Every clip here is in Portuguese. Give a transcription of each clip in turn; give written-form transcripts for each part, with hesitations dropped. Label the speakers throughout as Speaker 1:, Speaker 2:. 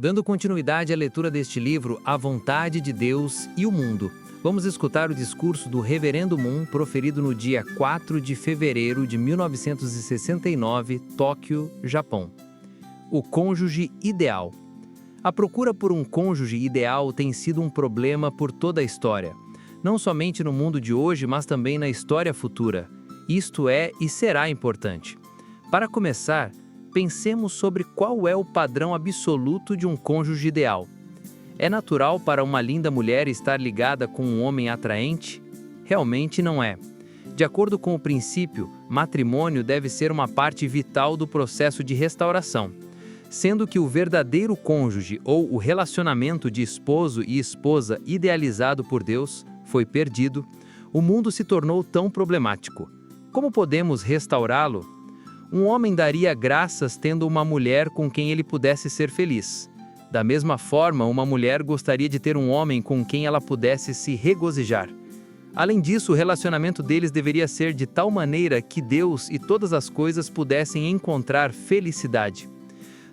Speaker 1: Dando continuidade à leitura deste livro, A Vontade de Deus e o Mundo, vamos escutar o discurso do Reverendo Moon, proferido no dia 4 de fevereiro de 1969, Tóquio, Japão. O cônjuge ideal. A procura por um cônjuge ideal tem sido um problema por toda a história, não somente no mundo de hoje, mas também na história futura. Isto é e será importante. Para começar, pensemos sobre qual é o padrão absoluto de um cônjuge ideal. É natural para uma linda mulher estar ligada com um homem atraente? Realmente não é. De acordo com o princípio, matrimônio deve ser uma parte vital do processo de restauração. Sendo que o verdadeiro cônjuge ou o relacionamento de esposo e esposa idealizado por Deus foi perdido, o mundo se tornou tão problemático. Como podemos restaurá-lo? Um homem daria graças tendo uma mulher com quem ele pudesse ser feliz. Da mesma forma, uma mulher gostaria de ter um homem com quem ela pudesse se regozijar. Além disso, o relacionamento deles deveria ser de tal maneira que Deus e todas as coisas pudessem encontrar felicidade.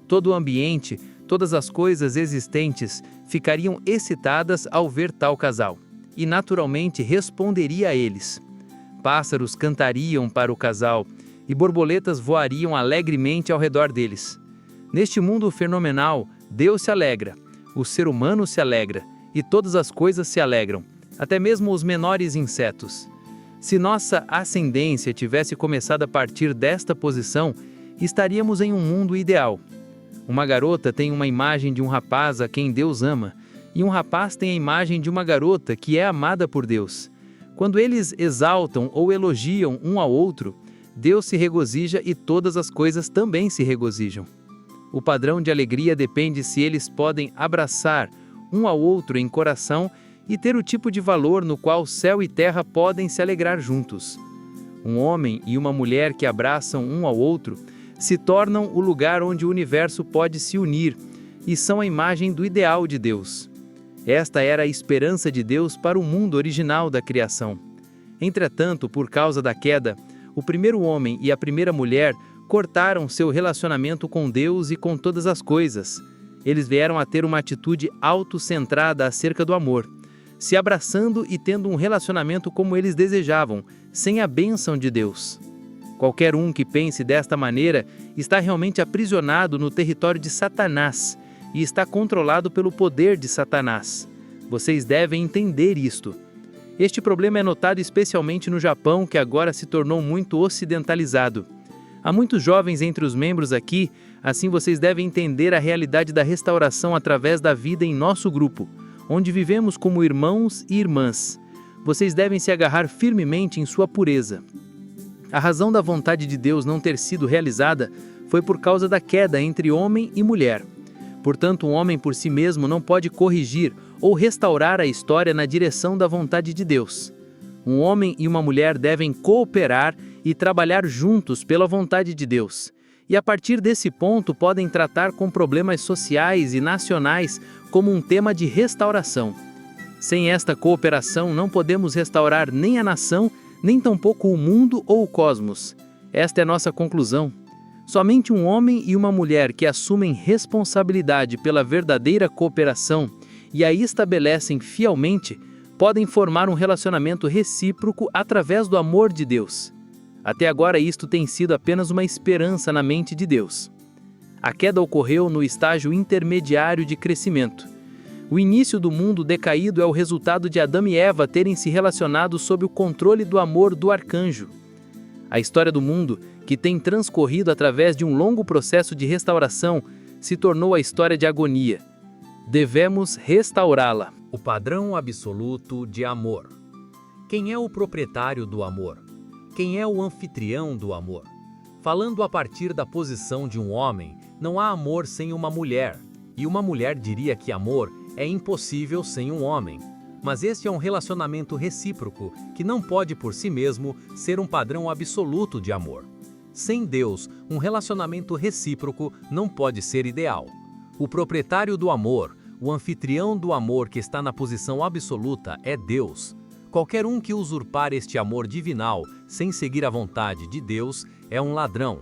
Speaker 1: Todo o ambiente, todas as coisas existentes ficariam excitadas ao ver tal casal, e naturalmente responderia a eles. Pássaros cantariam para o casal, e borboletas voariam alegremente ao redor deles. Neste mundo fenomenal, Deus se alegra, o ser humano se alegra, e todas as coisas se alegram, até mesmo os menores insetos. Se nossa ascendência tivesse começado a partir desta posição, estaríamos em um mundo ideal. Uma garota tem uma imagem de um rapaz a quem Deus ama, e um rapaz tem a imagem de uma garota que é amada por Deus. Quando eles exaltam ou elogiam um ao outro, Deus se regozija e todas as coisas também se regozijam. O padrão de alegria depende se eles podem abraçar um ao outro em coração e ter o tipo de valor no qual céu e terra podem se alegrar juntos. Um homem e uma mulher que abraçam um ao outro se tornam o lugar onde o universo pode se unir e são a imagem do ideal de Deus. Esta era a esperança de Deus para o mundo original da criação. Entretanto, por causa da queda, o primeiro homem e a primeira mulher cortaram seu relacionamento com Deus e com todas as coisas. Eles vieram a ter uma atitude autocentrada acerca do amor, se abraçando e tendo um relacionamento como eles desejavam, sem a bênção de Deus. Qualquer um que pense desta maneira está realmente aprisionado no território de Satanás e está controlado pelo poder de Satanás. Vocês devem entender isto. Este problema é notado especialmente no Japão, que agora se tornou muito ocidentalizado. Há muitos jovens entre os membros aqui, assim vocês devem entender a realidade da restauração através da vida em nosso grupo, onde vivemos como irmãos e irmãs. Vocês devem se agarrar firmemente em sua pureza. A razão da vontade de Deus não ter sido realizada foi por causa da queda entre homem e mulher. Portanto, um homem por si mesmo não pode corrigir ou restaurar a história na direção da vontade de Deus. Um homem e uma mulher devem cooperar e trabalhar juntos pela vontade de Deus. E a partir desse ponto podem tratar com problemas sociais e nacionais como um tema de restauração. Sem esta cooperação não podemos restaurar nem a nação, nem tampouco o mundo ou o cosmos. Esta é nossa conclusão. Somente um homem e uma mulher que assumem responsabilidade pela verdadeira cooperação e a estabelecem fielmente, podem formar um relacionamento recíproco através do amor de Deus. Até agora isto tem sido apenas uma esperança na mente de Deus. A queda ocorreu no estágio intermediário de crescimento. O início do mundo decaído é o resultado de Adão e Eva terem se relacionado sob o controle do amor do arcanjo. A história do mundo, que tem transcorrido através de um longo processo de restauração, se tornou a história de agonia. Devemos restaurá-la.
Speaker 2: O padrão absoluto de amor. Quem é o proprietário do amor? Quem é o anfitrião do amor? Falando a partir da posição de um homem, não há amor sem uma mulher. E uma mulher diria que amor é impossível sem um homem. Mas este é um relacionamento recíproco que não pode por si mesmo ser um padrão absoluto de amor. Sem Deus, um relacionamento recíproco não pode ser ideal. O proprietário do amor, o anfitrião do amor que está na posição absoluta é Deus. Qualquer um que usurpar este amor divinal sem seguir a vontade de Deus é um ladrão.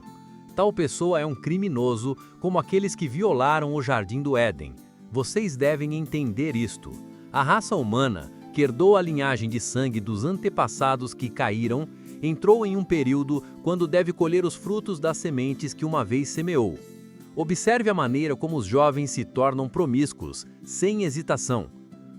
Speaker 2: Tal pessoa é um criminoso, como aqueles que violaram o jardim do Éden. Vocês devem entender isto. A raça humana, que herdou a linhagem de sangue dos antepassados que caíram, entrou em um período quando deve colher os frutos das sementes que uma vez semeou. Observe a maneira como os jovens se tornam promíscuos, sem hesitação.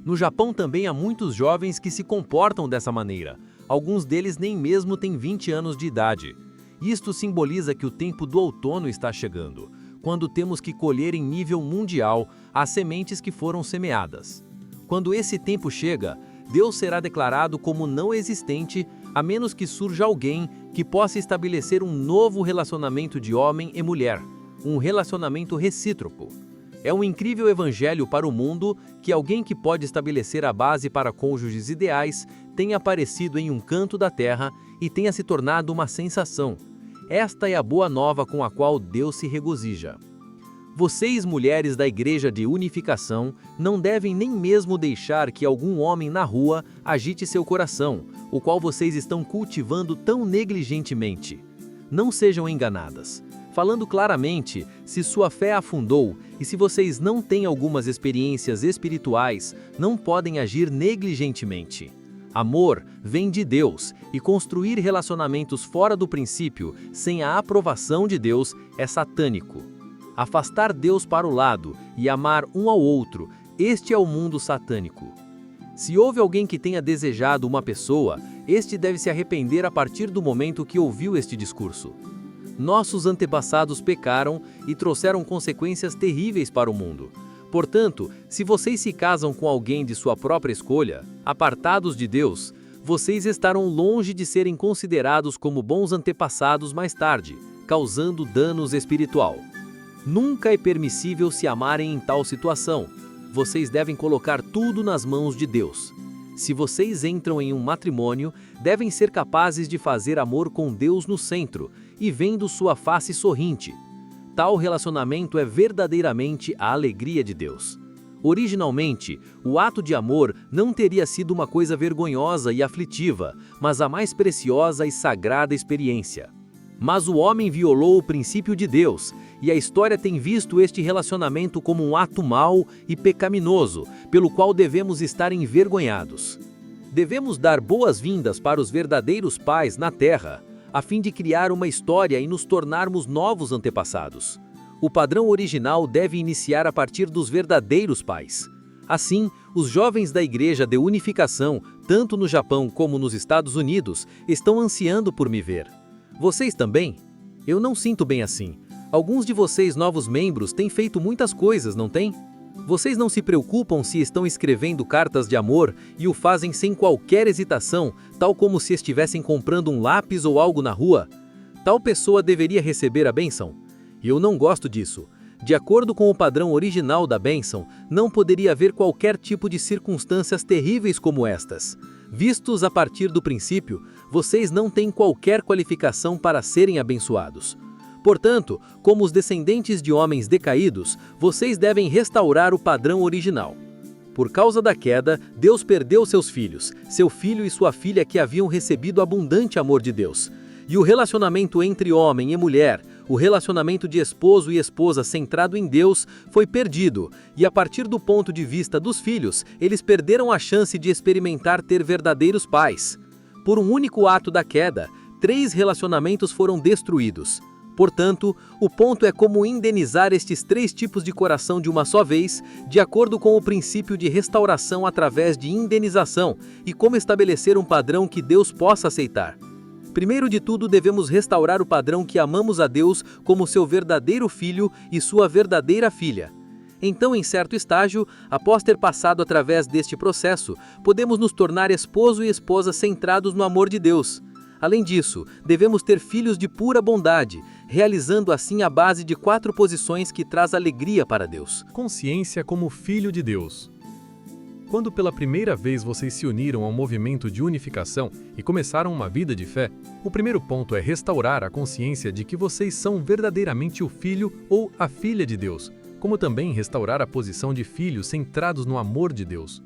Speaker 2: No Japão também há muitos jovens que se comportam dessa maneira. Alguns deles nem mesmo têm 20 anos de idade. Isto simboliza que o tempo do outono está chegando, quando temos que colher em nível mundial as sementes que foram semeadas. Quando esse tempo chega, Deus será declarado como não existente, a menos que surja alguém que possa estabelecer um novo relacionamento de homem e mulher, um relacionamento recíproco. É um incrível evangelho para o mundo que alguém que pode estabelecer a base para cônjuges ideais tenha aparecido em um canto da terra e tenha se tornado uma sensação. Esta é a boa nova com a qual Deus se regozija. Vocês, mulheres da Igreja de Unificação, não devem nem mesmo deixar que algum homem na rua agite seu coração, o qual vocês estão cultivando tão negligentemente. Não sejam enganadas. Falando claramente, se sua fé afundou e se vocês não têm algumas experiências espirituais, não podem agir negligentemente. Amor vem de Deus e construir relacionamentos fora do princípio, sem a aprovação de Deus, é satânico. Afastar Deus para o lado e amar um ao outro, este é o mundo satânico. Se houve alguém que tenha desejado uma pessoa, este deve se arrepender a partir do momento que ouviu este discurso. Nossos antepassados pecaram e trouxeram consequências terríveis para o mundo. Portanto, se vocês se casam com alguém de sua própria escolha, apartados de Deus, vocês estarão longe de serem considerados como bons antepassados mais tarde, causando danos espiritual. Nunca é permissível se amarem em tal situação. Vocês devem colocar tudo nas mãos de Deus. Se vocês entram em um matrimônio, devem ser capazes de fazer amor com Deus no centro e vendo sua face sorrinte. Tal relacionamento é verdadeiramente a alegria de Deus. Originalmente, o ato de amor não teria sido uma coisa vergonhosa e aflitiva, mas a mais preciosa e sagrada experiência. Mas o homem violou o princípio de Deus, e a história tem visto este relacionamento como um ato mau e pecaminoso, pelo qual devemos estar envergonhados. Devemos dar boas-vindas para os verdadeiros pais na terra, a fim de criar uma história e nos tornarmos novos antepassados. O padrão original deve iniciar a partir dos verdadeiros pais. Assim, os jovens da Igreja de Unificação, tanto no Japão como nos Estados Unidos, estão ansiando por me ver. Vocês também? Eu não sinto bem assim. Alguns de vocês novos membros têm feito muitas coisas, não têm? Vocês não se preocupam se estão escrevendo cartas de amor e o fazem sem qualquer hesitação, tal como se estivessem comprando um lápis ou algo na rua? Tal pessoa deveria receber a bênção? Eu não gosto disso. De acordo com o padrão original da bênção, não poderia haver qualquer tipo de circunstâncias terríveis como estas. Vistos a partir do princípio, vocês não têm qualquer qualificação para serem abençoados. Portanto, como os descendentes de homens decaídos, vocês devem restaurar o padrão original. Por causa da queda, Deus perdeu seus filhos, seu filho e sua filha que haviam recebido abundante amor de Deus. E o relacionamento entre homem e mulher, o relacionamento de esposo e esposa centrado em Deus, foi perdido, e a partir do ponto de vista dos filhos, eles perderam a chance de experimentar ter verdadeiros pais. Por um único ato da queda, 3 relacionamentos foram destruídos. Portanto, o ponto é como indenizar estes 3 tipos de coração de uma só vez, de acordo com o princípio de restauração através de indenização, e como estabelecer um padrão que Deus possa aceitar. Primeiro de tudo, devemos restaurar o padrão que amamos a Deus como seu verdadeiro filho e sua verdadeira filha. Então, em certo estágio, após ter passado através deste processo, podemos nos tornar esposo e esposa centrados no amor de Deus. Além disso, devemos ter filhos de pura bondade, realizando assim a base de 4 posições que traz alegria para Deus.
Speaker 3: Consciência como filho de Deus. Quando pela primeira vez vocês se uniram ao movimento de unificação e começaram uma vida de fé, o primeiro ponto é restaurar a consciência de que vocês são verdadeiramente o filho ou a filha de Deus, como também restaurar a posição de filhos centrados no amor de Deus.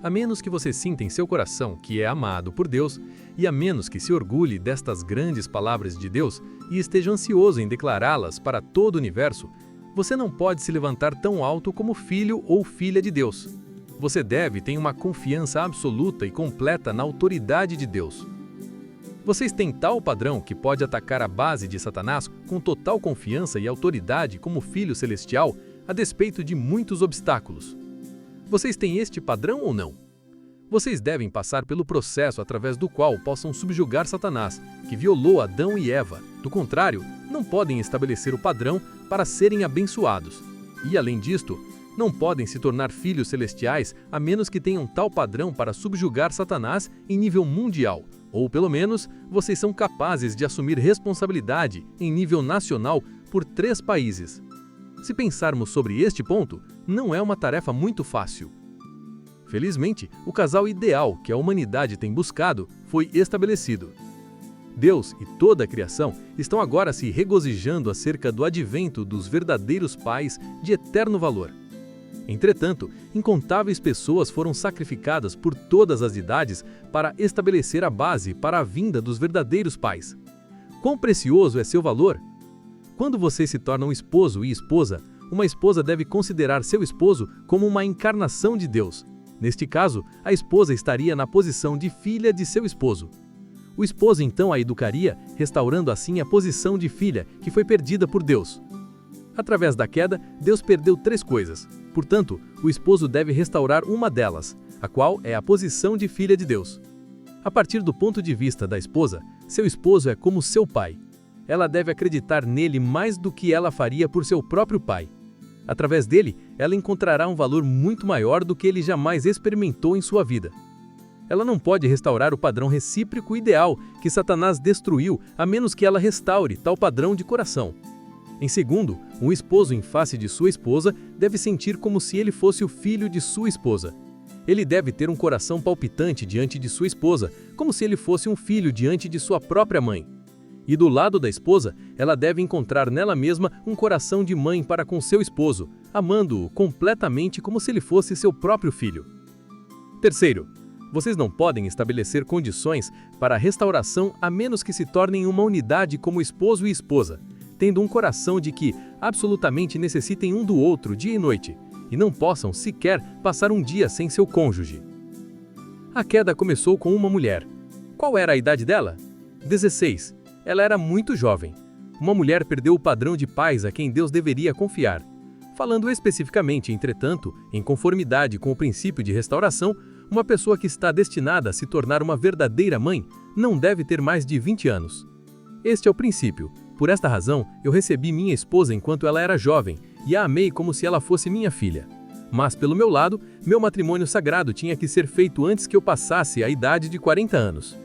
Speaker 3: A menos que você sinta em seu coração que é amado por Deus, e a menos que se orgulhe destas grandes palavras de Deus e esteja ansioso em declará-las para todo o universo, você não pode se levantar tão alto como filho ou filha de Deus. Você deve ter uma confiança absoluta e completa na autoridade de Deus. Vocês têm tal padrão que pode atacar a base de Satanás com total confiança e autoridade como filho celestial, a despeito de muitos obstáculos. Vocês têm este padrão ou não? Vocês devem passar pelo processo através do qual possam subjugar Satanás, que violou Adão e Eva. Do contrário, não podem estabelecer o padrão para serem abençoados. E, além disto, não podem se tornar filhos celestiais a menos que tenham tal padrão para subjugar Satanás em nível mundial. Ou, pelo menos, vocês são capazes de assumir responsabilidade em nível nacional por 3 países. Se pensarmos sobre este ponto, não é uma tarefa muito fácil. Felizmente, o casal ideal que a humanidade tem buscado foi estabelecido. Deus e toda a criação estão agora se regozijando acerca do advento dos verdadeiros pais de eterno valor. Entretanto, incontáveis pessoas foram sacrificadas por todas as idades para estabelecer a base para a vinda dos verdadeiros pais. Quão precioso é seu valor? Quando você se torna um esposo e esposa, uma esposa deve considerar seu esposo como uma encarnação de Deus. Neste caso, a esposa estaria na posição de filha de seu esposo. O esposo então a educaria, restaurando assim a posição de filha que foi perdida por Deus. Através da queda, Deus perdeu 3 coisas. Portanto, o esposo deve restaurar uma delas, a qual é a posição de filha de Deus. A partir do ponto de vista da esposa, seu esposo é como seu pai. Ela deve acreditar nele mais do que ela faria por seu próprio pai. Através dele, ela encontrará um valor muito maior do que ele jamais experimentou em sua vida. Ela não pode restaurar o padrão recíproco ideal que Satanás destruiu, a menos que ela restaure tal padrão de coração. Em segundo, um esposo em face de sua esposa deve sentir como se ele fosse o filho de sua esposa. Ele deve ter um coração palpitante diante de sua esposa, como se ele fosse um filho diante de sua própria mãe. E do lado da esposa, ela deve encontrar nela mesma um coração de mãe para com seu esposo, amando-o completamente como se ele fosse seu próprio filho. Terceiro, vocês não podem estabelecer condições para a restauração a menos que se tornem uma unidade como esposo e esposa, tendo um coração de que absolutamente necessitem um do outro dia e noite, e não possam sequer passar um dia sem seu cônjuge. A queda começou com uma mulher. Qual era a idade dela? 16. Ela era muito jovem. Uma mulher perdeu o padrão de pais a quem Deus deveria confiar. Falando especificamente, entretanto, em conformidade com o princípio de restauração, uma pessoa que está destinada a se tornar uma verdadeira mãe não deve ter mais de 20 anos. Este é o princípio. Por esta razão, eu recebi minha esposa enquanto ela era jovem e a amei como se ela fosse minha filha. Mas, pelo meu lado, meu matrimônio sagrado tinha que ser feito antes que eu passasse a idade de 40 anos.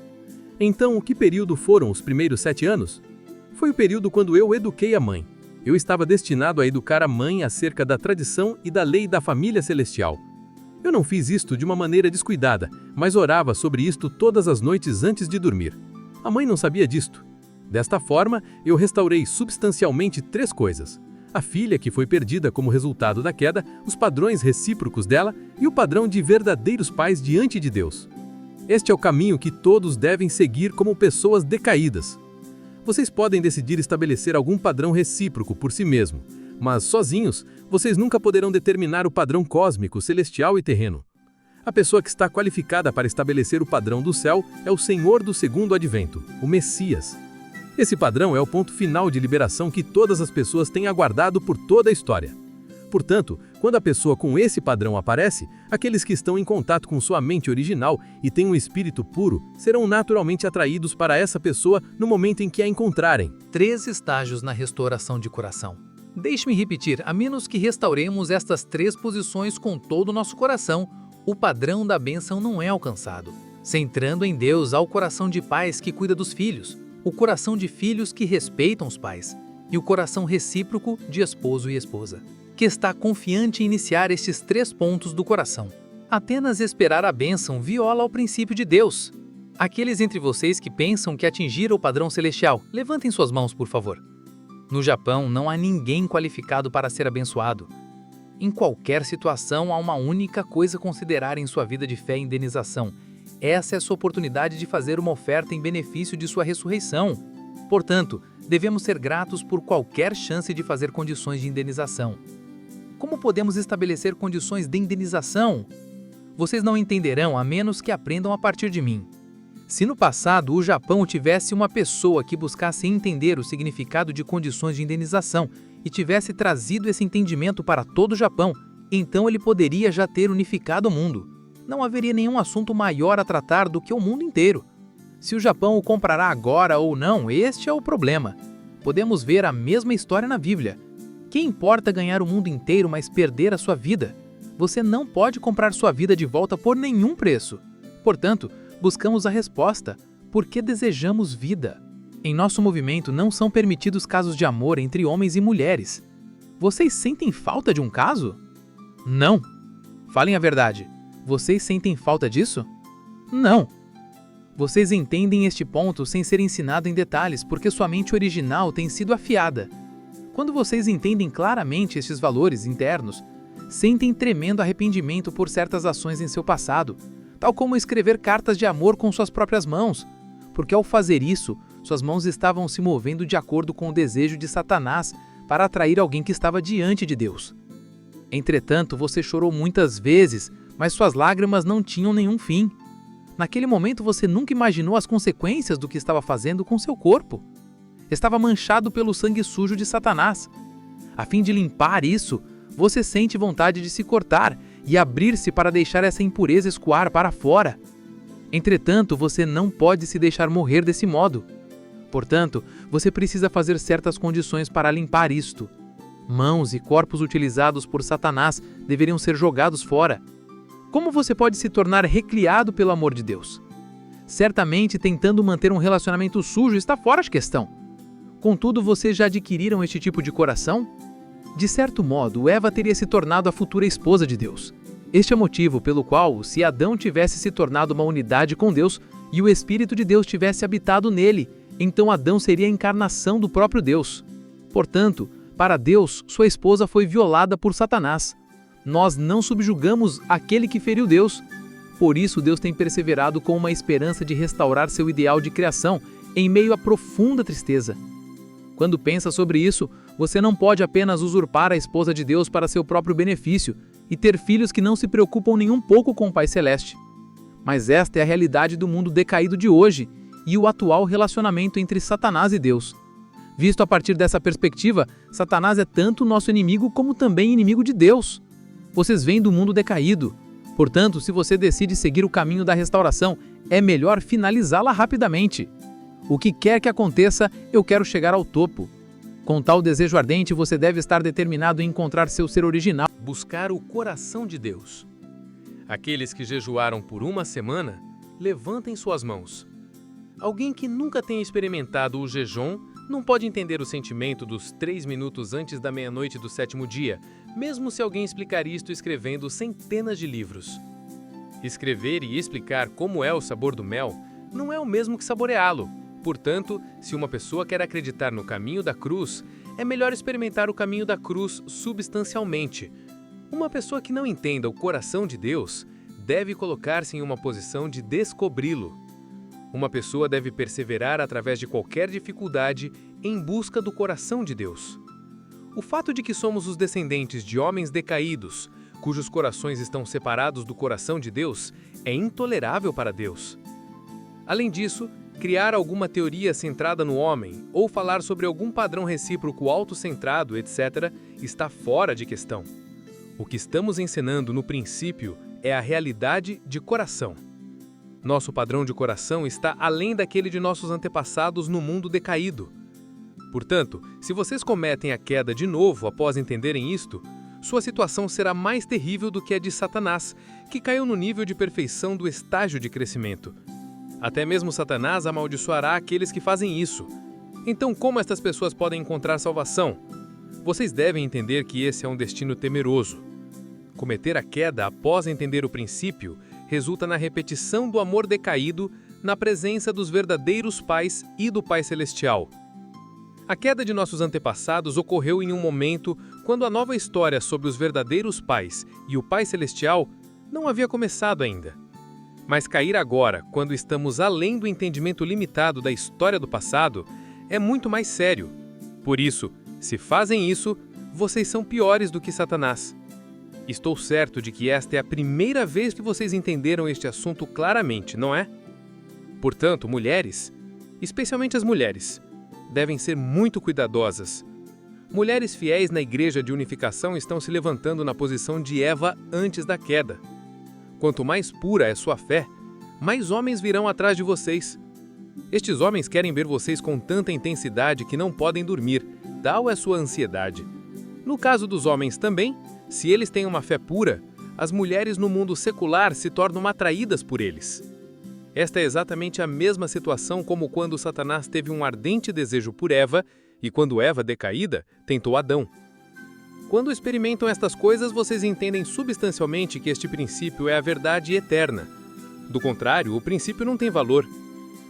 Speaker 3: Então, que período foram os primeiros 7 anos? Foi o período quando eu eduquei a mãe. Eu estava destinado a educar a mãe acerca da tradição e da lei da família celestial. Eu não fiz isto de uma maneira descuidada, mas orava sobre isto todas as noites antes de dormir. A mãe não sabia disto. Desta forma, eu restaurei substancialmente 3 coisas: a filha que foi perdida como resultado da queda, os padrões recíprocos dela e o padrão de verdadeiros pais diante de Deus. Este é o caminho que todos devem seguir como pessoas decaídas. Vocês podem decidir estabelecer algum padrão recíproco por si mesmo, mas sozinhos, vocês nunca poderão determinar o padrão cósmico, celestial e terreno. A pessoa que está qualificada para estabelecer o padrão do céu é o Senhor do segundo advento, o Messias. Esse padrão é o ponto final de liberação que todas as pessoas têm aguardado por toda a história. Portanto, quando a pessoa com esse padrão aparece, aqueles que estão em contato com sua mente original e têm um espírito puro serão naturalmente atraídos para essa pessoa no momento em que a encontrarem.
Speaker 1: 3 estágios na restauração de coração. Deixe-me repetir, a menos que restauremos estas 3 posições com todo o nosso coração, o padrão da bênção não é alcançado. Centrando em Deus há o coração de pais que cuida dos filhos, o coração de filhos que respeitam os pais e o coração recíproco de esposo e esposa, que está confiante em iniciar estes 3 pontos do coração. Apenas esperar a bênção viola o princípio de Deus. Aqueles entre vocês que pensam que atingiram o padrão celestial, levantem suas mãos, por favor. No Japão, não há ninguém qualificado para ser abençoado.
Speaker 4: Em qualquer situação, há uma única coisa a considerar em sua vida de fé e indenização. Essa é a sua oportunidade de fazer uma oferta em benefício de sua ressurreição. Portanto, devemos ser gratos por qualquer chance de fazer condições de indenização. Como podemos estabelecer condições de indenização? Vocês não entenderão a menos que aprendam a partir de mim. Se no passado o Japão tivesse uma pessoa que buscasse entender o significado de condições de indenização e tivesse trazido esse entendimento para todo o Japão, então ele poderia já ter unificado o mundo. Não haveria nenhum assunto maior a tratar do que o mundo inteiro. Se o Japão o comprará agora ou não, este é o problema. Podemos ver a mesma história na Bíblia. Que importa ganhar o mundo inteiro, mas perder a sua vida? Você não pode comprar sua vida de volta por nenhum preço. Portanto, buscamos a resposta: por que desejamos vida? Em nosso movimento não são permitidos casos de amor entre homens e mulheres. Vocês sentem falta de um caso? Não. Falem a verdade. Vocês sentem falta disso? Não. Vocês entendem este ponto sem ser ensinado em detalhes porque sua mente original tem sido afiada. Quando vocês entendem claramente estes valores internos, sentem tremendo arrependimento por certas ações em seu passado, tal como escrever cartas de amor com suas próprias mãos, porque ao fazer isso, suas mãos estavam se movendo de acordo com o desejo de Satanás para atrair alguém que estava diante de Deus. Entretanto, você chorou muitas vezes, mas suas lágrimas não tinham nenhum fim. Naquele momento você nunca imaginou as consequências do que estava fazendo com seu corpo. Estava manchado pelo sangue sujo de Satanás. A fim de limpar isso, você sente vontade de se cortar e abrir-se para deixar essa impureza escoar para fora. Entretanto, você não pode se deixar morrer desse modo. Portanto, você precisa fazer certas condições para limpar isto. Mãos e corpos utilizados por Satanás deveriam ser jogados fora. Como você pode se tornar recriado pelo amor de Deus? Certamente, tentando manter um relacionamento sujo está fora de questão. Contudo, vocês já adquiriram este tipo de coração? De certo modo, Eva teria se tornado a futura esposa de Deus. Este é o motivo pelo qual, se Adão tivesse se tornado uma unidade com Deus e o Espírito de Deus tivesse habitado nele, então Adão seria a encarnação do próprio Deus. Portanto, para Deus, sua esposa foi violada por Satanás. Nós não subjugamos aquele que feriu Deus. Por isso, Deus tem perseverado com uma esperança de restaurar seu ideal de criação em meio à profunda tristeza. Quando pensa sobre isso, você não pode apenas usurpar a esposa de Deus para seu próprio benefício e ter filhos que não se preocupam nem um pouco com o Pai Celeste. Mas esta é a realidade do mundo decaído de hoje e o atual relacionamento entre Satanás e Deus. Visto a partir dessa perspectiva, Satanás é tanto nosso inimigo como também inimigo de Deus. Vocês vêm do mundo decaído. Portanto, se você decide seguir o caminho da restauração, é melhor finalizá-la rapidamente. O que quer que aconteça, eu quero chegar ao topo. Com tal desejo ardente, você deve estar determinado em encontrar seu ser original.
Speaker 3: Buscar o coração de Deus. Aqueles que jejuaram por uma semana, levantem suas mãos. Alguém que nunca tenha experimentado o jejum não pode entender o sentimento dos 3 minutos antes da meia-noite do 7º dia, mesmo se alguém explicar isto escrevendo centenas de livros. Escrever e explicar como é o sabor do mel não é o mesmo que saboreá-lo. Portanto, se uma pessoa quer acreditar no caminho da cruz, é melhor experimentar o caminho da cruz substancialmente. Uma pessoa que não entenda o coração de Deus deve colocar-se em uma posição de descobri-lo. Uma pessoa deve perseverar através de qualquer dificuldade em busca do coração de Deus. O fato de que somos os descendentes de homens decaídos, cujos corações estão separados do coração de Deus, é intolerável para Deus. Além disso, criar alguma teoria centrada no homem ou falar sobre algum padrão recíproco autocentrado, etc., está fora de questão. O que estamos ensinando no princípio é a realidade de coração. Nosso padrão de coração está além daquele de nossos antepassados no mundo decaído. Portanto, se vocês cometem a queda de novo após entenderem isto, sua situação será mais terrível do que a de Satanás, que caiu no nível de perfeição do estágio de crescimento. Até mesmo Satanás amaldiçoará aqueles que fazem isso. Então, como estas pessoas podem encontrar salvação? Vocês devem entender que esse é um destino temeroso. Cometer a queda após entender o princípio resulta na repetição do amor decaído na presença dos verdadeiros pais e do Pai Celestial. A queda de nossos antepassados ocorreu em um momento
Speaker 5: quando a nova história sobre os verdadeiros pais e o Pai Celestial não havia começado ainda. Mas cair agora, quando estamos além do entendimento limitado da história do passado, é muito mais sério. Por isso, se fazem isso, vocês são piores do que Satanás. Estou certo de que esta é a primeira vez que vocês entenderam este assunto claramente, não é? Portanto, mulheres, especialmente as mulheres, devem ser muito cuidadosas. Mulheres fiéis na Igreja de Unificação estão se levantando na posição de Eva antes da queda. Quanto mais pura é sua fé, mais homens virão atrás de vocês. Estes homens querem ver vocês com tanta intensidade que não podem dormir, tal é sua ansiedade. No caso dos homens também, se eles têm uma fé pura, as mulheres no mundo secular se tornam atraídas por eles. Esta é exatamente a mesma situação como quando Satanás teve um ardente desejo por Eva e quando Eva, decaída, tentou Adão. Quando experimentam estas coisas, vocês entendem substancialmente que este princípio é a verdade eterna. Do contrário, o princípio não tem valor.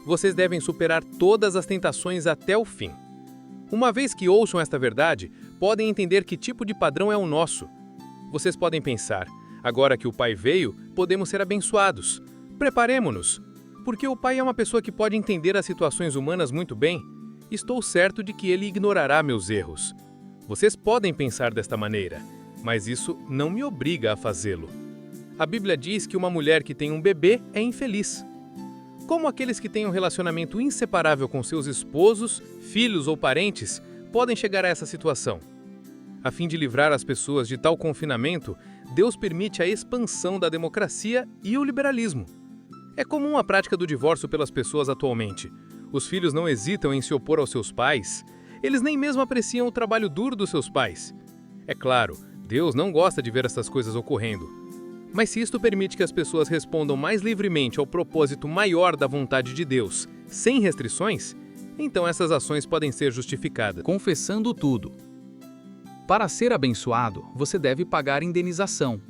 Speaker 5: Vocês devem superar todas as tentações até o fim. Uma vez que ouçam esta verdade, podem entender que tipo de padrão é o nosso. Vocês podem pensar, agora que o Pai veio, podemos ser abençoados. Preparemo-nos. Porque o Pai é uma pessoa que pode entender as situações humanas muito bem. Estou certo de que ele ignorará meus erros. Vocês podem pensar desta maneira, mas isso não me obriga a fazê-lo. A Bíblia diz que uma mulher que tem um bebê é infeliz. Como aqueles que têm um relacionamento inseparável com seus esposos, filhos ou parentes podem chegar a essa situação? A fim de livrar as pessoas de tal confinamento, Deus permite a expansão da democracia e o liberalismo. É comum a prática do divórcio pelas pessoas atualmente. Os filhos não hesitam em se opor aos seus pais. Eles nem mesmo apreciam o trabalho duro dos seus pais. É claro, Deus não gosta de ver essas coisas ocorrendo. Mas se isto permite que as pessoas respondam mais livremente ao propósito maior da vontade de Deus, sem restrições, então essas ações podem ser justificadas.
Speaker 4: Confessando tudo. Para ser abençoado, você deve pagar indenização.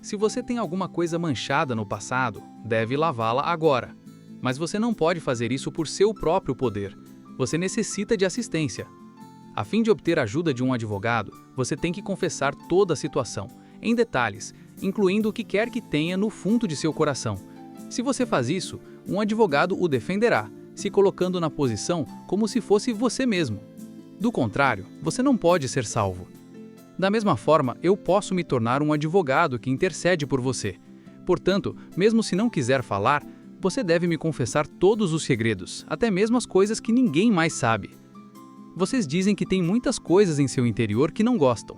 Speaker 4: Se você tem alguma coisa manchada no passado, deve lavá-la agora. Mas você não pode fazer isso por seu próprio poder. Você necessita de assistência. A fim de obter a ajuda de um advogado, você tem que confessar toda a situação, em detalhes, incluindo o que quer que tenha no fundo de seu coração. Se você faz isso, um advogado o defenderá, se colocando na posição como se fosse você mesmo. Do contrário, você não pode ser salvo. Da mesma forma, eu posso me tornar um advogado que intercede por você. Portanto, mesmo se não quiser falar, você deve me confessar todos os segredos, até mesmo as coisas que ninguém mais sabe. Vocês dizem que tem muitas coisas em seu interior que não gostam.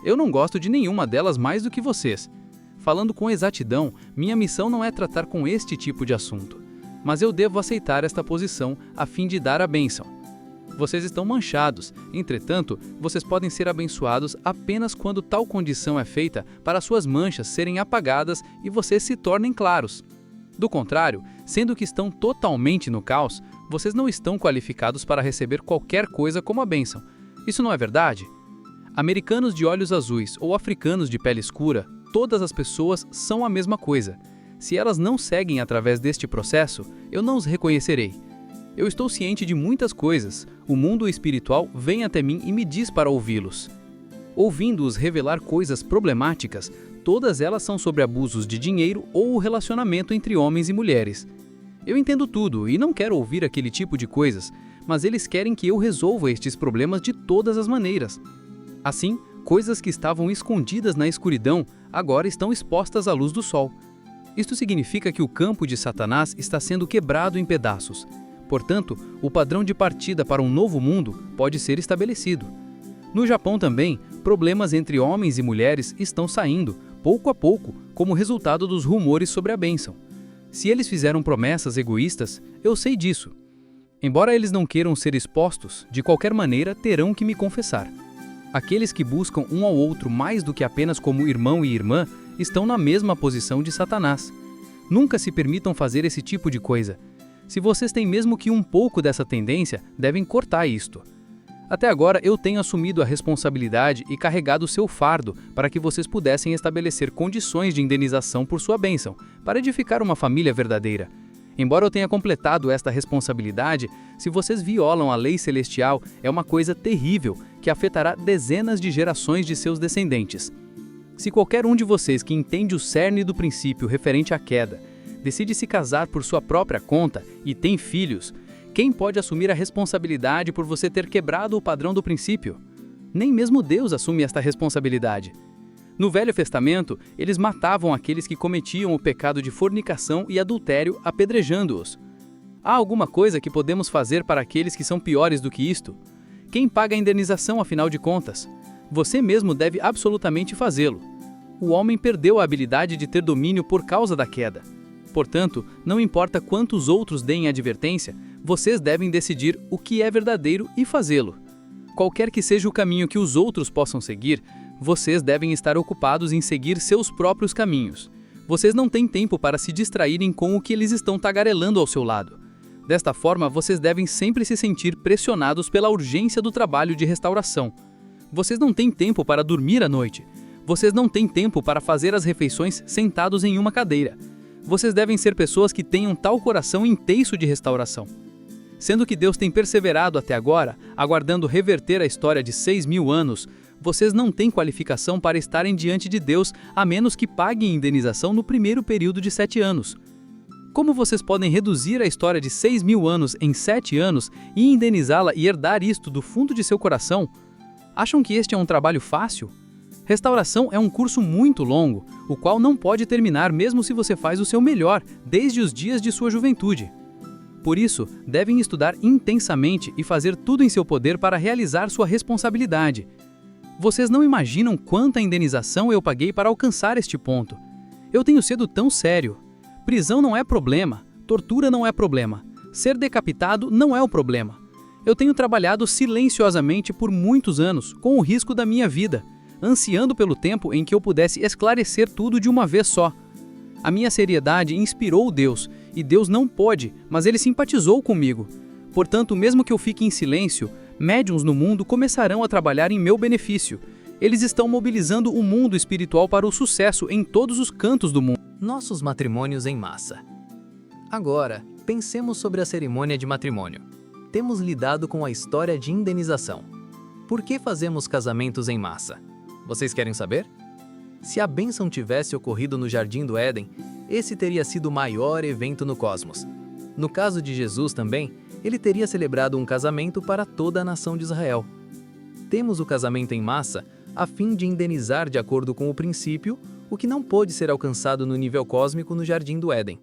Speaker 4: Eu não gosto de nenhuma delas mais do que vocês. Falando com exatidão, minha missão não é tratar com este tipo de assunto. Mas eu devo aceitar esta posição a fim de dar a bênção. Vocês estão manchados, entretanto, vocês podem ser abençoados apenas quando tal condição é feita para suas manchas serem apagadas e vocês se tornem claros. Do contrário, sendo que estão totalmente no caos, vocês não estão qualificados para receber qualquer coisa como a bênção. Isso não é verdade? Americanos de olhos azuis ou africanos de pele escura, todas as pessoas são a mesma coisa. Se elas não seguem através deste processo, eu não os reconhecerei. Eu estou ciente de muitas coisas. O mundo espiritual vem até mim e me diz para ouvi-los. Ouvindo-os revelar coisas problemáticas, todas elas são sobre abusos de dinheiro ou o relacionamento entre homens e mulheres. Eu entendo tudo e não quero ouvir aquele tipo de coisas, mas eles querem que eu resolva estes problemas de todas as maneiras. Assim, coisas que estavam escondidas na escuridão agora estão expostas à luz do sol. Isto significa que o campo de Satanás está sendo quebrado em pedaços. Portanto, o padrão de partida para um novo mundo pode ser estabelecido. No Japão também, problemas entre homens e mulheres estão saindo, pouco a pouco, como resultado dos rumores sobre a bênção. Se eles fizeram promessas egoístas, eu sei disso. Embora eles não queiram ser expostos, de qualquer maneira terão que me confessar. Aqueles que buscam um ao outro mais do que apenas como irmão e irmã estão na mesma posição de Satanás. Nunca se permitam fazer esse tipo de coisa. Se vocês têm mesmo que um pouco dessa tendência, devem cortar isto. Até agora eu tenho assumido a responsabilidade e carregado o seu fardo para que vocês pudessem estabelecer condições de indenização por sua bênção, para edificar uma família verdadeira. Embora eu tenha completado esta responsabilidade, se vocês violam a lei celestial, é uma coisa terrível que afetará dezenas de gerações de seus descendentes. Se qualquer um de vocês que entende o cerne do princípio referente à queda, decide se casar por sua própria conta e tem filhos, quem pode assumir a responsabilidade por você ter quebrado o padrão do princípio? Nem mesmo Deus assume esta responsabilidade. No Velho Testamento, eles matavam aqueles que cometiam o pecado de fornicação e adultério apedrejando-os. Há alguma coisa que podemos fazer para aqueles que são piores do que isto? Quem paga a indenização, afinal de contas? Você mesmo deve absolutamente fazê-lo. O homem perdeu a habilidade de ter domínio por causa da queda. Portanto, não importa quantos outros deem advertência, vocês devem decidir o que é verdadeiro e fazê-lo. Qualquer que seja o caminho que os outros possam seguir, vocês devem estar ocupados em seguir seus próprios caminhos. Vocês não têm tempo para se distraírem com o que eles estão tagarelando ao seu lado. Desta forma, vocês devem sempre se sentir pressionados pela urgência do trabalho de restauração. Vocês não têm tempo para dormir à noite. Vocês não têm tempo para fazer as refeições sentados em uma cadeira. Vocês devem ser pessoas que tenham tal coração intenso de restauração. Sendo que Deus tem perseverado até agora, aguardando reverter a história de 6.000 anos, vocês não têm qualificação para estarem diante de Deus a menos que paguem indenização no primeiro período de 7 anos. Como vocês podem reduzir a história de 6.000 anos em 7 anos e indenizá-la e herdar isto do fundo de seu coração? Acham que este é um trabalho fácil? Restauração é um curso muito longo, o qual não pode terminar mesmo se você faz o seu melhor desde os dias de sua juventude. Por isso, devem estudar intensamente e fazer tudo em seu poder para realizar sua responsabilidade. Vocês não imaginam quanta indenização eu paguei para alcançar este ponto. Eu tenho sido tão sério. Prisão não é problema, tortura não é problema, ser decapitado não é o problema. Eu tenho trabalhado silenciosamente por muitos anos, com o risco da minha vida, ansiando pelo tempo em que eu pudesse esclarecer tudo de uma vez só. A minha seriedade inspirou Deus, e Deus não pôde, mas ele simpatizou comigo. Portanto, mesmo que eu fique em silêncio, médiuns no mundo começarão a trabalhar em meu benefício. Eles estão mobilizando o mundo espiritual para o sucesso em todos os cantos do mundo.
Speaker 1: Nossos matrimônios em massa. Agora, pensemos sobre a cerimônia de matrimônio. Temos lidado com a história de indenização. Por que fazemos casamentos em massa? Vocês querem saber? Se a bênção tivesse ocorrido no Jardim do Éden, esse teria sido o maior evento no cosmos. No caso de Jesus também, ele teria celebrado um casamento para toda a nação de Israel. Temos o casamento em massa a fim de indenizar de acordo com o princípio o que não pôde ser alcançado no nível cósmico no Jardim do Éden.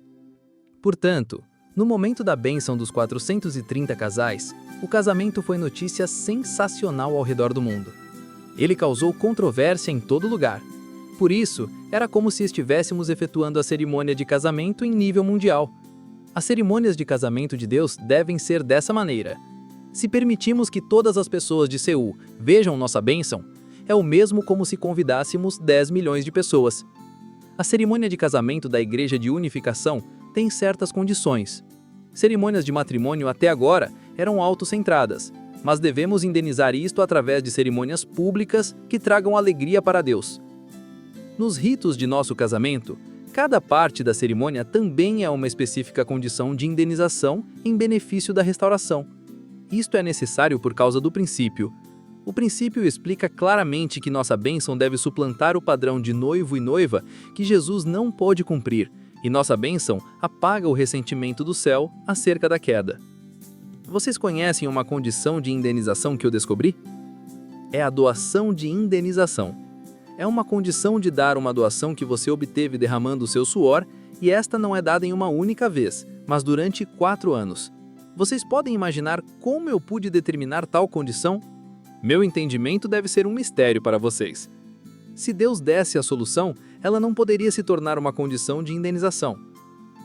Speaker 1: Portanto, no momento da bênção dos 430 casais, o casamento foi notícia sensacional ao redor do mundo. Ele causou controvérsia em todo lugar. Por isso, era como se estivéssemos efetuando a cerimônia de casamento em nível mundial. As cerimônias de casamento de Deus devem ser dessa maneira. Se permitimos que todas as pessoas de Seul vejam nossa bênção, é o mesmo como se convidássemos 10 milhões de pessoas. A cerimônia de casamento da Igreja de Unificação tem certas condições. Cerimônias de matrimônio até agora eram autocentradas, mas devemos indenizar isto através de cerimônias públicas que tragam alegria para Deus. Nos ritos de nosso casamento, cada parte da cerimônia também é uma específica condição de indenização em benefício da restauração. Isto é necessário por causa do princípio. O princípio explica claramente que nossa bênção deve suplantar o padrão de noivo e noiva que Jesus não pôde cumprir, e nossa bênção apaga o ressentimento do céu acerca da queda. Vocês conhecem uma condição de indenização que eu descobri? É a doação de indenização. É uma condição de dar uma doação que você obteve derramando o seu suor, e esta não é dada em uma única vez, mas durante 4 anos. Vocês podem imaginar como eu pude determinar tal condição? Meu entendimento deve ser um mistério para vocês. Se Deus desse a solução, ela não poderia se tornar uma condição de indenização.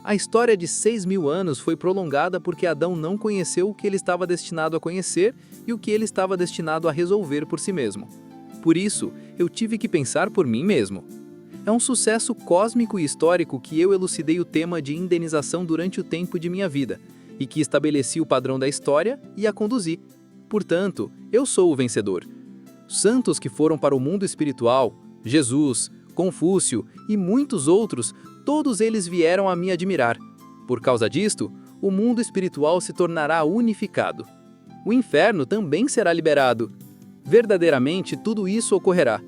Speaker 1: A história de 6.000 anos foi prolongada porque Adão não conheceu o que ele estava destinado a conhecer e o que ele estava destinado a resolver por si mesmo. Por isso, eu tive que pensar por mim mesmo. É um sucesso cósmico e histórico que eu elucidei o tema de indenização durante o tempo de minha vida, e que estabeleci o padrão da história e a conduzi. Portanto, eu sou o vencedor. Santos que foram para o mundo espiritual, Jesus, Confúcio e muitos outros, todos eles vieram a me admirar.
Speaker 4: Por causa disto, o mundo espiritual se tornará unificado. O inferno também será liberado. Verdadeiramente, tudo isso ocorrerá.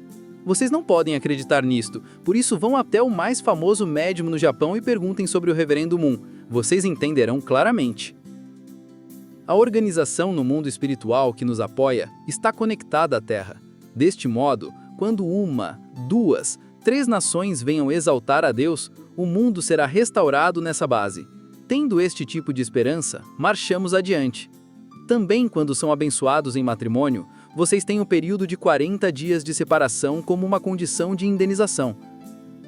Speaker 4: Vocês não podem acreditar nisto, por isso vão até o mais famoso médium no Japão e perguntem sobre o Reverendo Moon. Vocês entenderão claramente. A organização no mundo espiritual que nos apoia está conectada à Terra. Deste modo, quando 1, 2, 3 nações venham exaltar a Deus, o mundo será restaurado nessa base. Tendo este tipo de esperança, marchamos adiante. Também, quando são abençoados em matrimônio, vocês têm um período de 40 dias de separação como uma condição de indenização.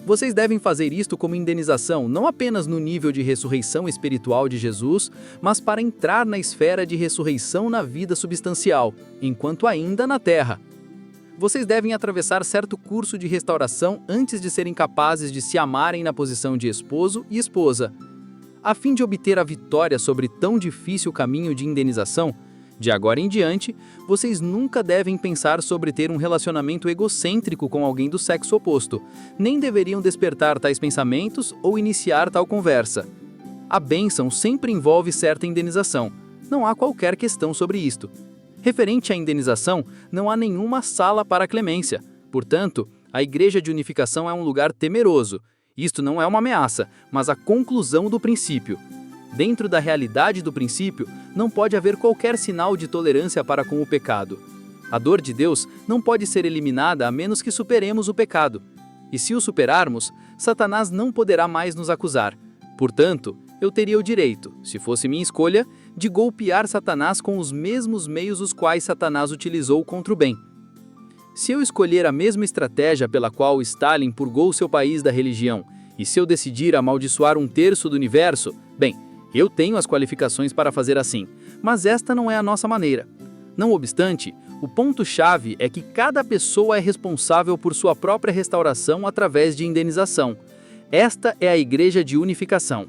Speaker 4: Vocês devem fazer isto como indenização não apenas no nível de ressurreição espiritual de Jesus, mas para entrar na esfera de ressurreição na vida substancial, enquanto ainda na Terra. Vocês devem atravessar certo curso de restauração antes de serem capazes de se amarem na posição de esposo e esposa. A fim de obter a vitória sobre tão difícil caminho de indenização, de agora em diante, vocês nunca devem pensar sobre ter um relacionamento egocêntrico com alguém do sexo oposto, nem deveriam despertar tais pensamentos ou iniciar tal conversa. A bênção sempre envolve certa indenização, não há qualquer questão sobre isto. Referente à indenização, não há nenhuma sala para clemência, portanto, a Igreja de Unificação é um lugar temeroso. Isto não é uma ameaça, mas a conclusão do princípio. Dentro da realidade do princípio, não pode haver qualquer sinal de tolerância para com o pecado. A dor de Deus não pode ser eliminada a menos que superemos o pecado. E se o superarmos, Satanás não poderá mais nos acusar. Portanto, eu teria o direito, se fosse minha escolha, de golpear Satanás com os mesmos meios os quais Satanás utilizou contra o bem. Se eu escolher a mesma estratégia pela qual Stalin purgou seu país da religião, e se eu decidir amaldiçoar 1/3 do universo, bem, eu tenho as qualificações para fazer assim, mas esta não é a nossa maneira. Não obstante, o ponto-chave é que cada pessoa é responsável por sua própria restauração através de indenização. Esta é a Igreja de Unificação.